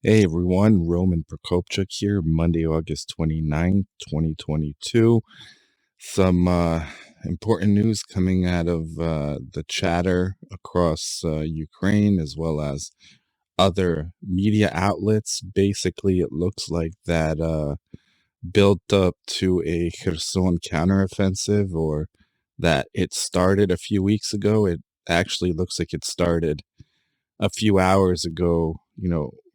Hey everyone, Roman Prokopchuk here, Monday, August 29th, 2022. Some important news coming out of the chatter across Ukraine as well as other media outlets. Basically, it looks like that built up to a Kherson counteroffensive, or that it started a few weeks ago. It actually looks like it started a few hours ago.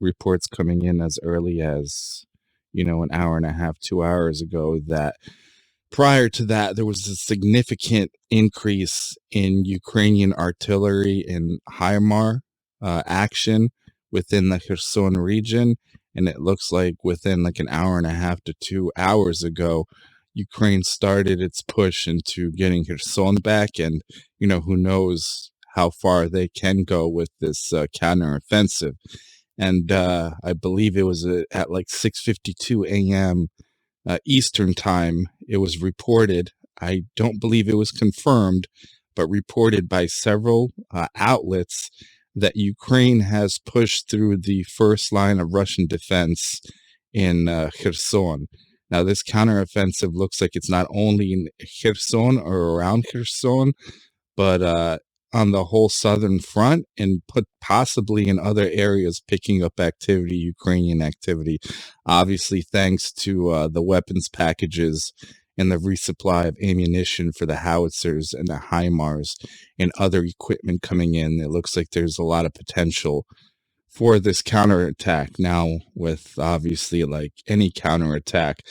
Reports coming in as early as, an hour and a half, 2 hours ago, that prior to that, there was a significant increase in Ukrainian artillery and HIMAR action within the Kherson region. And it looks like within like an hour and a half to 2 hours ago, Ukraine started its push into getting Kherson back. And, who knows how far they can go with this counteroffensive. And I believe it was at like 6:52 a.m. Eastern time. It was reported. I don't believe it was confirmed, but reported by several outlets that Ukraine has pushed through the first line of Russian defense in Kherson. Now, this counteroffensive looks like it's not only in Kherson or around Kherson, but on the whole southern front, and put possibly in other areas, picking up activity, Ukrainian activity, obviously thanks to the weapons packages and the resupply of ammunition for the howitzers and the HIMARs and other equipment coming in. It looks like there's a lot of potential for this counterattack. Now, with obviously like any counterattack,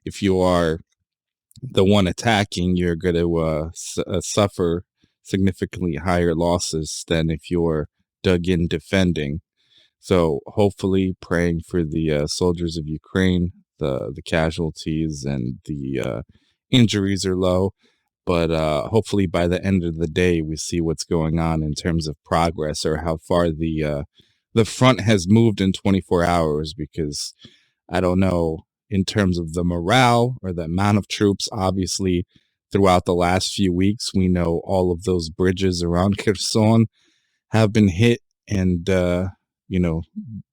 if you are the one attacking, you're going to suffer significantly higher losses than if you're dug in defending. So hopefully, praying for the soldiers of Ukraine. The casualties and the injuries are low, but hopefully by the end of the day, we see what's going on in terms of progress, or how far the front has moved in 24 hours. Because I don't know, in terms of the morale or the amount of troops. Obviously, throughout the last few weeks, we know all of those bridges around Kherson have been hit and, you know,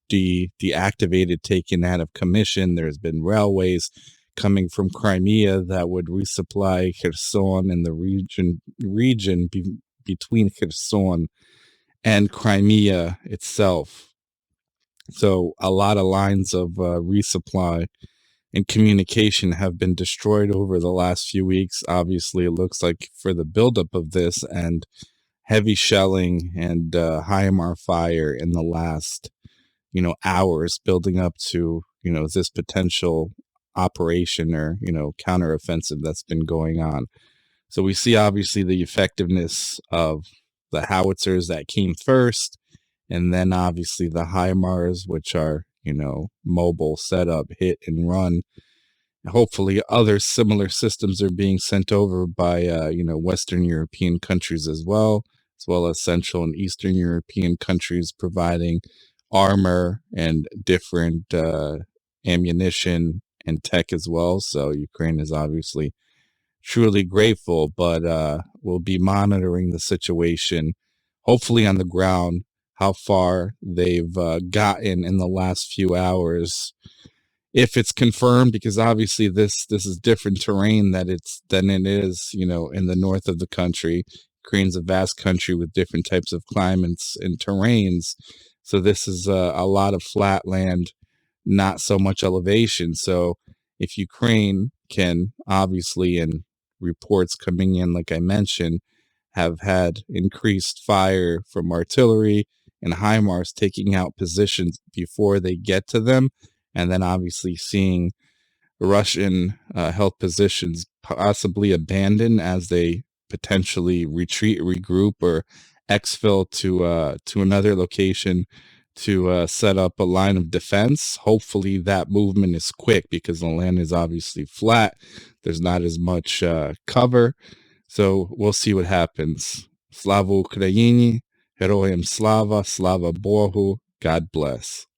deactivated, taken out of commission. There's been railways coming from Crimea that would resupply Kherson and the region between Kherson and Crimea itself. So a lot of lines of resupply and communication have been destroyed over the last few weeks. Obviously, it looks like for the buildup of this and heavy shelling and HIMAR fire in the last, hours, building up to, this potential operation or, counteroffensive that's been going on. So we see obviously the effectiveness of the howitzers that came first, and then obviously the HIMARs, which are, mobile, setup, hit and run. Hopefully other similar systems are being sent over by Western European countries as well as Central and Eastern European countries, providing armor and different ammunition and tech as well. So Ukraine is obviously truly grateful, but we'll be monitoring the situation, hopefully on the ground, how far they've gotten in the last few hours, if it's confirmed, because obviously this is different terrain than it is, in the north of the country. Ukraine's a vast country with different types of climates and terrains. So this is a lot of flat land, not so much elevation. So if Ukraine can obviously, and reports coming in, like I mentioned, have had increased fire from artillery and HIMARS taking out positions before they get to them, and then obviously seeing Russian held positions possibly abandoned as they potentially retreat, regroup, or exfil to another location to set up a line of defense. Hopefully that movement is quick, because the land is obviously flat. There's not as much cover. So we'll see what happens. Slava Ukraini, Heroyam Slava, Slava Bohu, God bless.